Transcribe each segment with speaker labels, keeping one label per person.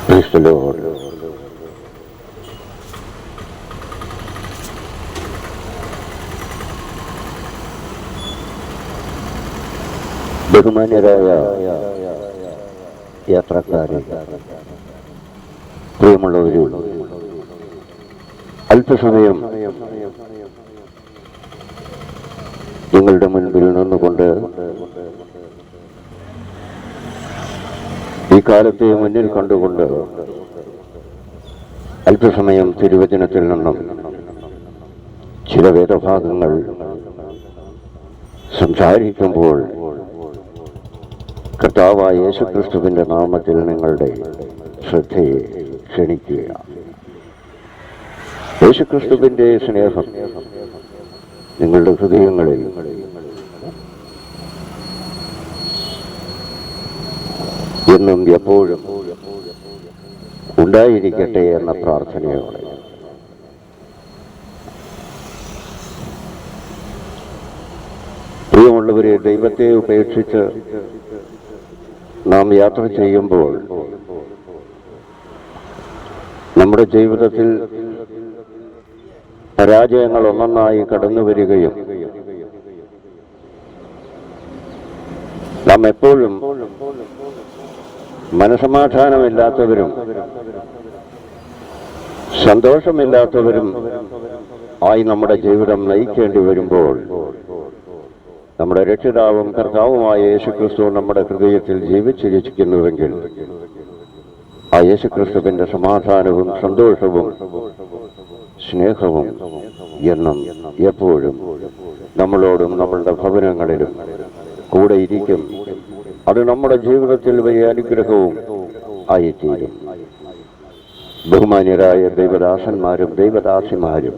Speaker 1: Praise the Lord. ബഹുമാന്യരായ യാത്രക്കാരെ, പ്രിയമുള്ളവരും, അല്പസമയം നിങ്ങളുടെ മുൻപിൽ നിന്നുകൊണ്ട് ഈ കാലത്തെ മുന്നിൽ കണ്ടുകൊണ്ട് അല്പസമയം തിരുവചനത്തിൽ നിന്നും ചില വേദഭാഗങ്ങൾ സംസാരിക്കുമ്പോൾ കർത്താവായ യേശുക്രിസ്തുവിന്റെ നാമത്തിൽ നിങ്ങളുടെ ശ്രദ്ധയെ ക്ഷണിക്കുകയാണ്. യേശുക്രിസ്തുവിന്റെ സ്നേഹം നിങ്ങളുടെ ഹൃദയങ്ങളിൽ എന്നും എപ്പോഴും ഉണ്ടായിരിക്കട്ടെ എന്ന പ്രാർത്ഥനയോടെ പ്രിയമുള്ളവരെ, ദൈവത്തെ ഉപേക്ഷിച്ച് നാം യാത്ര ചെയ്യുമ്പോൾ നമ്മുടെ ജീവിതത്തിൽ പരാജയങ്ങൾ ഒന്നൊന്നായി കടന്നു വരികയും നാം എപ്പോഴും മനസമാധാനമില്ലാത്തവരും സന്തോഷമില്ലാത്തവരും ആയി നമ്മുടെ ജീവിതം നയിക്കേണ്ടി വരുമ്പോൾ നമ്മുടെ രക്ഷിതാവും കർത്താവുമായ യേശുക്രിസ്തു നമ്മുടെ ഹൃദയത്തിൽ ജീവിച്ചിരിക്കുന്നുവെങ്കിൽ ആ യേശുക്രിസ്തുവിന്റെ സമാധാനവും സന്തോഷവും സ്നേഹവും എന്നും എപ്പോഴും നമ്മളോടും നമ്മളുടെ ഭവനങ്ങളിലും കൂടെ ഇരിക്കും. അത് നമ്മുടെ ജീവിതത്തിൽ വലിയ അനുഗ്രഹവും ആയിത്തീരും. ബഹുമാന്യരായ ദൈവദാസന്മാരും ദൈവദാസിമാരും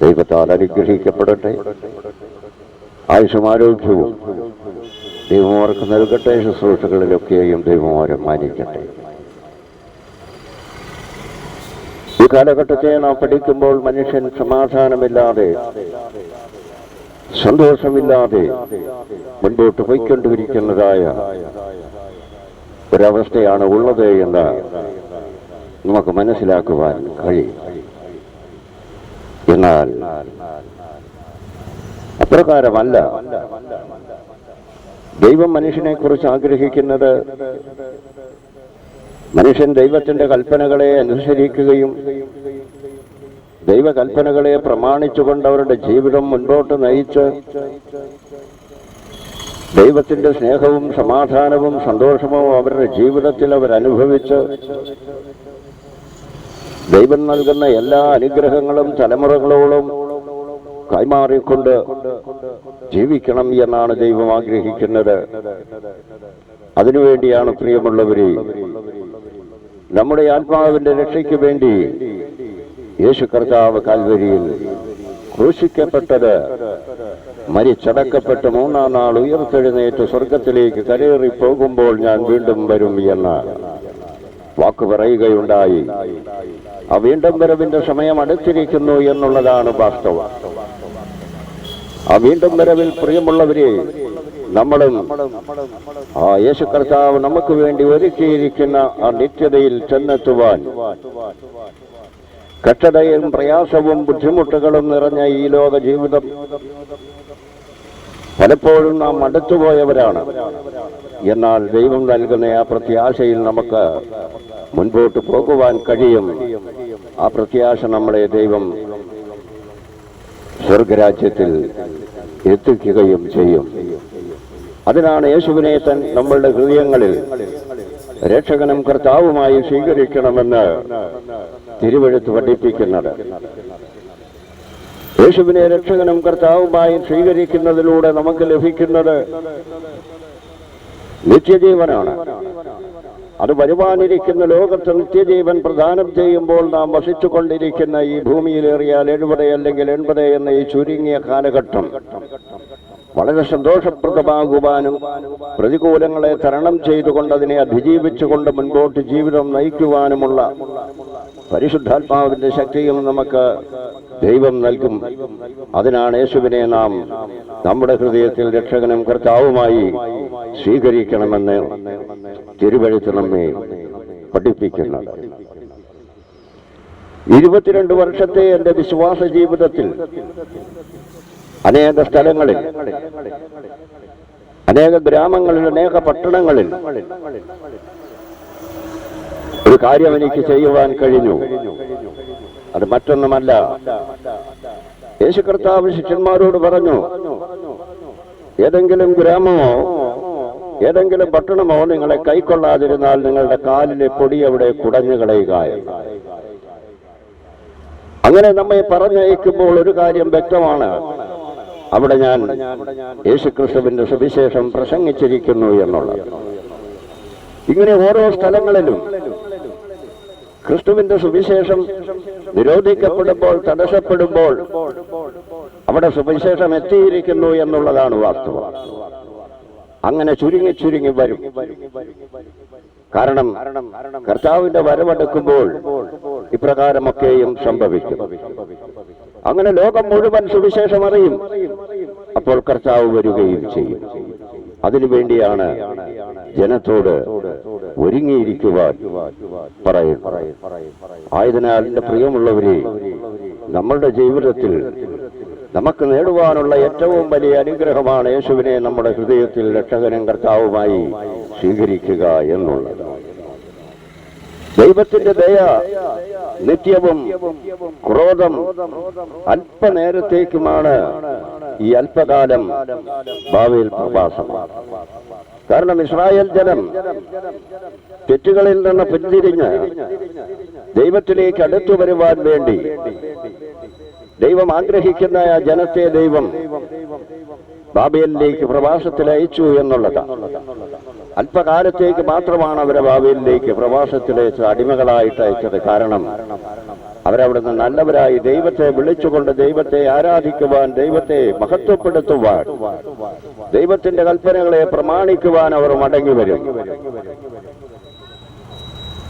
Speaker 1: ദൈവത്താൽ അനുഗ്രഹിക്കപ്പെടട്ടെ. ആയുസ്സും ആരോഗ്യവും ദൈവം അവർക്ക് നൽകട്ടെ. ശുശ്രൂഷകളിലൊക്കെയും ദൈവം അവരെ മാനിക്കട്ടെ. ഈ കാലഘട്ടത്തെ നാം പഠിക്കുമ്പോൾ മനുഷ്യൻ സമാധാനമില്ലാതെ സന്തോഷമില്ലാതെ മുൻപോട്ട് പോയിക്കൊണ്ടിരിക്കുന്നതായ ഒരവസ്ഥയാണ് ഉള്ളത് എന്ന് നമുക്ക് മനസ്സിലാക്കുവാൻ കഴിയും. എന്നാൽ അപ്രകാരമല്ല. ദൈവം മനുഷ്യനെ കുറിച്ച് ആഗ്രഹിക്കുന്നത് മനുഷ്യൻ ദൈവത്തിന്റെ കൽപ്പനകളെ അനുസരിക്കുകയും ദൈവകൽപ്പനകളെ പ്രമാണിച്ചുകൊണ്ട് അവരുടെ ജീവിതം മുൻപോട്ട് നയിച്ച് ദൈവത്തിന്റെ സ്നേഹവും സമാധാനവും സന്തോഷവും അവരുടെ ജീവിതത്തിൽ അവരനുഭവിച്ച് ദൈവം നൽകുന്ന എല്ലാ അനുഗ്രഹങ്ങളും തലമുറകളോളം കൈമാറിക്കൊണ്ട് ജീവിക്കണം എന്നാണ് ദൈവം ആഗ്രഹിക്കുന്നത്. അതിനുവേണ്ടിയാണ് പ്രിയമുള്ളവരെ നമ്മുടെ ആത്മാവിന്റെ രക്ഷയ്ക്ക് വേണ്ടി യേശു കർത്താവ് കാൽവരിയിൽ ക്രൂശിക്കപ്പെട്ടത്, മരിച്ചടക്കപ്പെട്ട് മൂന്നാം നാൾ ഉയർത്തെഴുന്നേറ്റ് സ്വർഗത്തിലേക്ക് കരേറി പോകുമ്പോൾ ഞാൻ വീണ്ടും വരും എന്ന് വാക്ക് പറയുകയുണ്ടായി. ആ വീണ്ടും വരവിന്റെ സമയം അടുത്തിരിക്കുന്നു എന്നുള്ളതാണ് വാസ്തവം. ആ വീണ്ടും വരവിൽ പ്രിയമുള്ളവരെ നമ്മളും ആ യേശു കർത്താവ് നമുക്ക് വേണ്ടി ഒരുക്കിയിരിക്കുന്ന ആ നിത്യതയിൽ ചെന്നെത്തുവാൻ കഷ്ടതയും പ്രയാസവും ബുദ്ധിമുട്ടുകളും നിറഞ്ഞ ഈ ലോക ജീവിതം പലപ്പോഴും നാം മടുത്തുപോയവരാണ്. എന്നാൽ ദൈവം നൽകുന്ന ആ പ്രത്യാശയിൽ നമുക്ക് മുൻപോട്ട് പോകുവാൻ കഴിയും. ആ പ്രത്യാശ നമ്മളെ ദൈവം സ്വർഗരാജ്യത്തിൽ എത്തിക്കുകയും ചെയ്യും. അതിനാണ് യേശുവിനെ നമ്മളുടെ ഹൃദയങ്ങളിൽ രക്ഷകനും കർത്താവുമായി സ്വീകരിക്കണമെന്ന് തിരുവെഴുത്ത് പഠിപ്പിക്കുന്നത്. യേശുവിനെ രക്ഷകനും കർത്താവുമായി സ്വീകരിക്കുന്നതിലൂടെ നമുക്ക് ലഭിക്കുന്നത് നിത്യജീവനാണ്. അത് വരുവാനിരിക്കുന്ന ലോകത്ത് നിത്യജീവൻ പ്രദാനം ചെയ്യുമ്പോൾ നാം വസിച്ചുകൊണ്ടിരിക്കുന്ന ഈ ഭൂമിയിലേറിയാൽ 70 അല്ലെങ്കിൽ 80 എന്ന ഈ ചുരുങ്ങിയ കാലഘട്ടം വളരെ സന്തോഷപ്രദമാകുവാനും പ്രതികൂലങ്ങളെ തരണം ചെയ്തുകൊണ്ട് അതിനെ അതിജീവിച്ചുകൊണ്ട് മുൻപോട്ട് ജീവിതം നയിക്കുവാനുമുള്ള പരിശുദ്ധാത്മാവിന്റെ ശക്തിയും നമുക്ക് ദൈവം നൽകും. അതിനാണ് യേശുവിനെ നാം നമ്മുടെ ഹൃദയത്തിൽ രക്ഷകനും കർത്താവുമായി സ്വീകരിക്കണമെന്ന് തിരുവെഴുത്ത് നമ്മെ പഠിപ്പിക്കുന്നത്. 22 വർഷത്തെ എൻ്റെ വിശ്വാസ ജീവിതത്തിൽ അനേക സ്ഥലങ്ങളിൽ, അനേക ഗ്രാമങ്ങളിൽ, അനേക പട്ടണങ്ങളിൽ ഒരു കാര്യം എനിക്ക് ചെയ്യുവാൻ കഴിഞ്ഞു. അത് മറ്റൊന്നുമല്ല, യേശു കർത്താവ് ശിഷ്യന്മാരോട് പറഞ്ഞു, ഏതെങ്കിലും ഗ്രാമമോ ഏതെങ്കിലും പട്ടണമോ നിങ്ങളെ കൈക്കൊള്ളാതിരുന്നാൽ നിങ്ങളുടെ കാലിലെ പൊടി അവിടെ കുടഞ്ഞു കളയുക എന്ന്. അങ്ങനെ നമ്മെ പറഞ്ഞയക്കുമ്പോൾ ഒരു കാര്യം വ്യക്തമാണ്, അവിടെ ഞാൻ യേശുക്രിസ്തുവിന്റെ സുവിശേഷം പ്രസംഗിച്ചിരിക്കുന്നു എന്നുള്ളത്. ഇങ്ങനെ ഓരോ സ്ഥലങ്ങളിലും ക്രിസ്തുവിന്റെ സുവിശേഷം നിരോധിക്കപ്പെടുമ്പോൾ, തടസ്സപ്പെടുമ്പോൾ അവിടെ സുവിശേഷം എത്തിയിരിക്കുന്നു എന്നുള്ളതാണ് വാസ്തവം. അങ്ങനെ ചുരുങ്ങി ചുരുങ്ങി വരും. കാരണം കർത്താവിന്റെ വരവെടുക്കുമ്പോൾ ഇപ്രകാരമൊക്കെയും സംഭവിക്കും. അങ്ങനെ ലോകം മുഴുവൻ സുവിശേഷം അറിയും. അപ്പോൾ കർത്താവ് വരികയും ചെയ്യും. അതിനുവേണ്ടിയാണ് ജനത്തോട് ഒരുങ്ങിയിരിക്കുവാൻ പറയുന്നത്. ആയതിനാൽ എൻ്റെ പ്രിയമുള്ളവരെ, നമ്മളുടെ ജീവിതത്തിൽ നമുക്ക് നേടുവാനുള്ള ഏറ്റവും വലിയ അനുഗ്രഹമാണ് യേശുവിനെ നമ്മുടെ ഹൃദയത്തിൽ രക്ഷകനും കർത്താവുമായി സ്വീകരിക്കുക എന്നുള്ളത്. ദൈവത്തിന്റെ ദയ നിത്യവും, ക്രോധം അല്പനേരത്തേക്കുമാണ്. ഈ അല്പകാലം ഭാവിയിൽ പ്രവാസം. കാരണം ഇസ്രായേൽ ജനം തെറ്റുകളിൽ നിന്ന് പിന്തിരിഞ്ഞ് ദൈവത്തിലേക്ക് അടുത്തു വരുവാൻ വേണ്ടി ദൈവം ആഗ്രഹിക്കുന്ന ആ ജനത്തെ ദൈവം ബാബേലിലേക്ക് പ്രവാസത്തിൽ അയച്ചു എന്നുള്ളതാണ്. അല്പകാലത്തേക്ക് മാത്രമാണ് അവരെ ബാബേലിലേക്ക് പ്രവാസത്തിലേക്ക് അടിമകളായിട്ട് അയച്ചത്. കാരണം അവരവിടുന്ന് നല്ലവരായി ദൈവത്തെ വിളിച്ചുകൊണ്ട് ദൈവത്തെ ആരാധിക്കുവാൻ, ദൈവത്തെ മഹത്വപ്പെടുത്തുവാൻ, ദൈവത്തിന്റെ കൽപ്പനകളെ പ്രമാണിക്കുവാൻ അവർ മടങ്ങി വരും.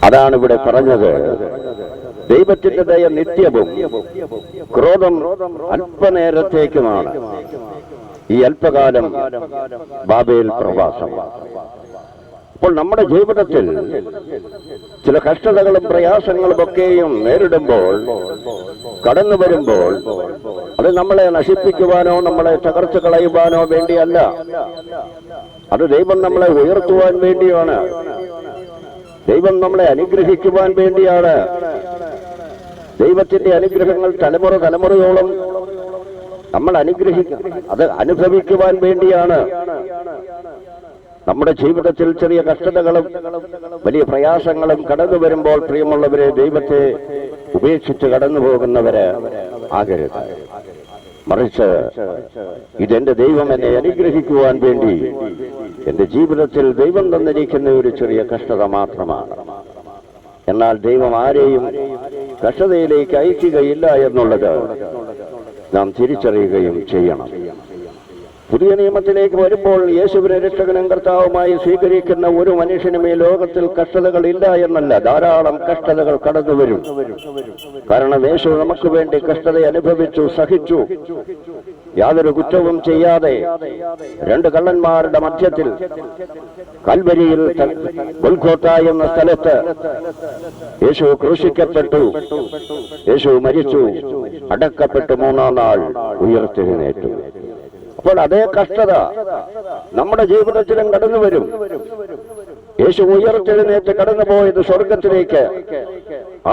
Speaker 1: അതാണ് ഇവിടെ പറഞ്ഞത്. ദൈവത്തിന്റെ ദയ നിത്യവും, ക്രോധം അല്പനേരത്തേക്കുമാണ്. ഈ അല്പകാലം ബാബേൽ പ്രവാസം. അപ്പോൾ നമ്മുടെ ജീവിതത്തിൽ ചില കഷ്ടതകളും പ്രയാസങ്ങളും ഒക്കെയും നേരിടുമ്പോൾ, കടന്നു വരുമ്പോൾ, അത് നമ്മളെ നശിപ്പിക്കുവാനോ നമ്മളെ തകർച്ചു കളയുവാനോ വേണ്ടിയല്ല. അത് ദൈവം നമ്മളെ ഉയർത്തുവാൻ വേണ്ടിയാണ്. ദൈവം നമ്മളെ അനുഗ്രഹിക്കുവാൻ വേണ്ടിയാണ്. ദൈവത്തിന്റെ അനുഗ്രഹങ്ങൾ തലമുറ തലമുറയോളം നമ്മൾ അത് അനുഭവിക്കുവാൻ വേണ്ടിയാണ്. നമ്മുടെ ജീവിതത്തിൽ ചെറിയ കഷ്ടതകളും വലിയ പ്രയാസങ്ങളും കടന്നു വരുമ്പോൾ, പ്രിയമുള്ളവരെ, ദൈവത്തെ ഉപേക്ഷിച്ച് കടന്നു പോകുന്നവര് ആകരുത്. മറിച്ച് ഇതെന്റെ ദൈവം എന്നെ അനുഗ്രഹിക്കുവാൻ വേണ്ടി എന്റെ ജീവിതത്തിൽ ദൈവം തന്നിരിക്കുന്ന ഒരു ചെറിയ കഷ്ടത മാത്രമാണ്. എന്നാൽ ദൈവം ആരെയും കഷ്ടതയിലേക്ക് അയക്കുകയില്ല എന്നുള്ളത് നാം തിരിച്ചറിയുകയും ചെയ്യണം. പുതിയ നിയമത്തിലേക്ക് വരുമ്പോൾ യേശുവിനെ രക്ഷകനും കർത്താവുമായി സ്വീകരിക്കുന്ന ഒരു മനുഷ്യനും ഈ ലോകത്തിൽ കഷ്ടതകൾ ഇല്ല എന്നല്ല, ധാരാളം കഷ്ടതകൾ കടന്നു വരും. കാരണം യേശു നമുക്ക് വേണ്ടി കഷ്ടത അനുഭവിച്ചു, സഹിച്ചു. യാതൊരു കുറ്റവും ചെയ്യാതെ 2 കള്ളന്മാരുടെ മധ്യത്തിൽ കൽവരിയിൽ ഗൊൽഗോഥ എന്ന സ്ഥലത്ത് യേശു ക്രൂശിക്കപ്പെട്ടു, യേശു മരിച്ചു, അടക്കപ്പെട്ടു, 3-ാം നാൾ ഉയർത്തെഴുന്നേറ്റു. അപ്പോൾ അതേ കഷ്ടത നമ്മുടെ ജീവിതത്തിലും കടന്നു വരും. യേശു ഉയർത്തെഴുന്നേറ്റ് കടന്നുപോയത് സ്വർഗത്തിലേക്ക്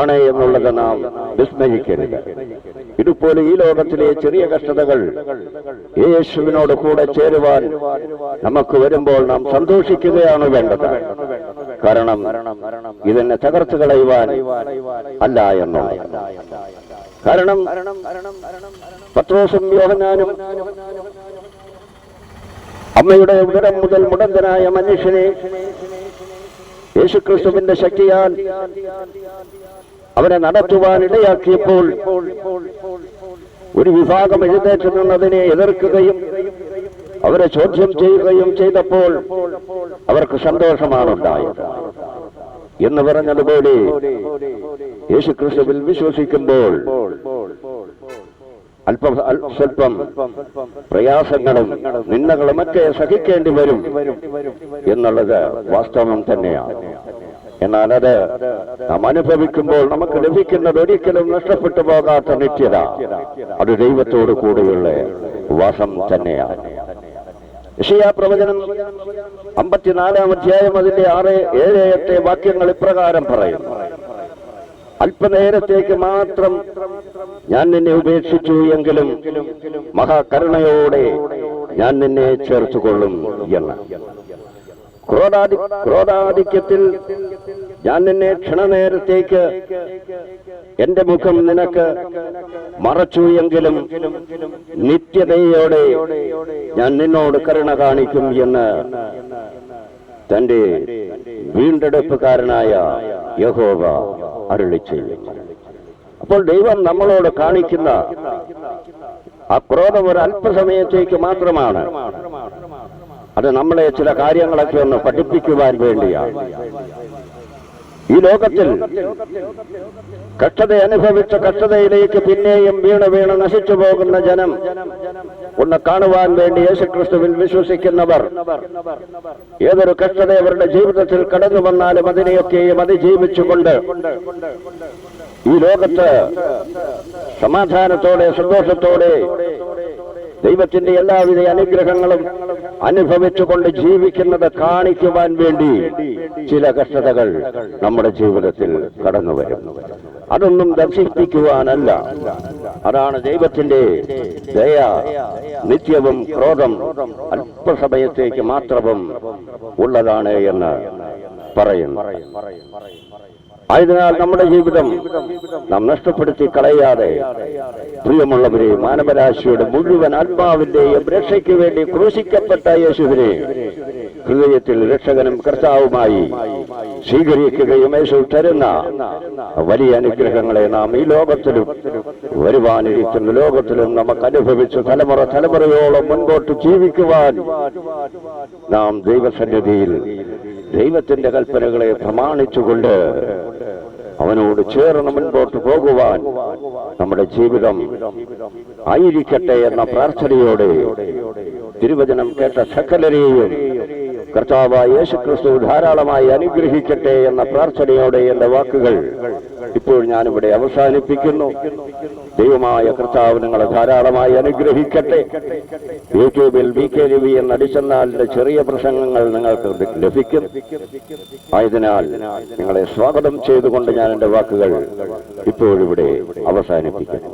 Speaker 1: ആണ് എന്നുള്ളത് നാം വിസ്മരിക്കരുത്. ഇതുപോലെ ഈ ലോകത്തിലെ ചെറിയ കഷ്ടതകൾ യേശുവിനോട് കൂടെ ചേരുവാൻ നമുക്ക് വരുമ്പോൾ നാം സന്തോഷിക്കുകയാണ് വേണ്ടത്. കാരണം ഇതെന്നെ തകർത്ത് കളയുവാൻ അല്ല എന്നുള്ളത്. കാരണം പത്രോസും യോഹന്നാനും അമ്മയുടെ ഉദരം മുതൽ മുടന്തനായ മനുഷ്യനെ യേശുക്രിസ്തുവിന്റെ ശക്തിയാൽ അവനെ നടത്തുവാൻ ഇടയാക്കിയപ്പോൾ ഒരു വിഭാഗം എഴുന്നേറ്റ് നിന്നതിനെ എതിർക്കുകയും അവരെ ചോദ്യം ചെയ്യുകയും ചെയ്തപ്പോൾ അവർക്ക് സന്തോഷമാണുണ്ടായത്. എന്ന് പറഞ്ഞതുപോലെ യേശുക്രിസ്തുവിൽ വിശ്വസിക്കുമ്പോൾ സ്വല്പം പ്രയാസങ്ങളും നിന്ദകളുമൊക്കെ സഹിക്കേണ്ടി വരും എന്നുള്ളത് വാസ്തവം തന്നെയാണ്. എന്നാൽ അത് നാം അനുഭവിക്കുമ്പോൾ നമുക്ക് ലഭിക്കുന്നത് ഒരിക്കലും നഷ്ടപ്പെട്ടു പോകാത്ത നിത്യത, അത് ദൈവത്തോടു കൂടിയുള്ള വാസം തന്നെയാണ്. യെശയ്യാ പ്രവചനം 54-ാം അധ്യായം അതിന്റെ 6, 7, 8 വാക്യങ്ങൾ ഇപ്രകാരം പറയും: അല്പനേരത്തേക്ക് മാത്രം ഞാൻ നിന്നെ ഉപേക്ഷിച്ചു എങ്കിലും മഹാകരുണയോടെ ഞാൻ നിന്നെ ചേർത്തുകൊള്ളും എന്ന്. ക്രോധാധിക്യത്തിൽ ഞാൻ നിന്നെ ക്ഷണനേരത്തേക്ക് എന്റെ മുഖം നിനക്ക് മറച്ചു എങ്കിലും നിത്യതയോടെ ഞാൻ നിന്നോട് കരുണ കാണിക്കും എന്ന് തന്റെ വീണ്ടെടുപ്പുകാരനായ യഹോവ അരുളിച്ചെയ്യും. അപ്പോൾ ദൈവം നമ്മളോട് കാണിക്കുന്ന ആ ക്രോധം ഒരു അല്പസമയത്തേക്ക് മാത്രമാണ്. അത് നമ്മളെ ചില കാര്യങ്ങളൊക്കെ ഒന്ന് പഠിപ്പിക്കുവാൻ വേണ്ടിയാണ്. ഈ ലോകത്തിൽ കഷ്ടത അനുഭവിച്ച കഷ്ടതയിലേക്ക് പിന്നെയും വീണ് നശിച്ചു പോകുന്ന ജനം ഒന്ന് കാണുവാൻ വേണ്ടി യേശുക്രിസ്തുവിൽ വിശ്വസിക്കുന്നവർ ഏതൊരു കഷ്ടത അവരുടെ ജീവിതത്തിൽ കടന്നു വന്നാലും അതിനെയൊക്കെയും അതിജീവിച്ചുകൊണ്ട് ഈ ലോകത്ത് സമാധാനത്തോടെ സന്തോഷത്തോടെ ദൈവത്തിന്റെ എല്ലാവിധ അനുഗ്രഹങ്ങളും അനുഭവിച്ചുകൊണ്ട് ജീവിക്കുന്നത് കാണിക്കുവാൻ വേണ്ടി ചില കഷ്ടതകൾ നമ്മുടെ ജീവിതത്തിൽ കടന്നു വരും. അതൊന്നും ദർശിപ്പിക്കുവാനല്ല. അതാണ് ദൈവത്തിന്റെ ദയ. നിത്യവും ക്രോധം അല്പസമയത്തേക്ക് മാത്രവും ഉള്ളതാണ് എന്ന് പറയുന്നു. ആയതിനാൽ നമ്മുടെ ജീവിതം നാം നഷ്ടപ്പെടുത്തി കളയാതെ, പ്രിയമുള്ളവരെ, മാനവരാശിയുടെ മുഴുവൻ ആത്മാവിന്റെയും രക്ഷയ്ക്ക് വേണ്ടി ക്രൂശിക്കപ്പെട്ട യേശുവിനെ ഹൃദയത്തിൽ രക്ഷകനും കർത്താവുമായി സ്വീകരിക്കുകയും യേശു തരുന്ന വലിയ അനുഗ്രഹങ്ങളെ നാം ഈ ലോകത്തിലും വരുവാനിരിക്കുന്ന ലോകത്തിലും നമുക്ക് അനുഭവിച്ച് തലമുറയോളം മുൻപോട്ട് ജീവിക്കുവാൻ നാം ദൈവസന്നിധിയിൽ ദൈവത്തിന്റെ കൽപ്പനകളെ പ്രമാണിച്ചുകൊണ്ട് അവനോട് ചേർന്ന് മുൻപോട്ട് പോകുവാൻ നമ്മുടെ ജീവിതം ആയിരിക്കട്ടെ എന്ന പ്രാർത്ഥനയോടെ തിരുവചനം കേട്ട സകലരെയും കർത്താവായ യേശുക്രിസ്തു ധാരാളമായി അനുഗ്രഹിക്കട്ടെ എന്ന പ്രാർത്ഥനയോടെ എന്റെ വാക്കുകൾ ഇപ്പോൾ ഞാനിവിടെ അവസാനിപ്പിക്കുന്നു. ദൈവമായ കർത്താവ് നിങ്ങളെ ധാരാളമായി അനുഗ്രഹിക്കട്ടെ. യൂട്യൂബിൽ BKLV എന്നടിച്ചെന്നാൽ ചെറിയ പ്രസംഗങ്ങൾ നിങ്ങൾക്ക് ലഭിക്കും. ആയതിനാൽ നിങ്ങളെ സ്വാഗതം ചെയ്തുകൊണ്ട് ഞാൻ എന്റെ വാക്കുകൾ ഇപ്പോഴിവിടെ അവസാനിപ്പിക്കുന്നു.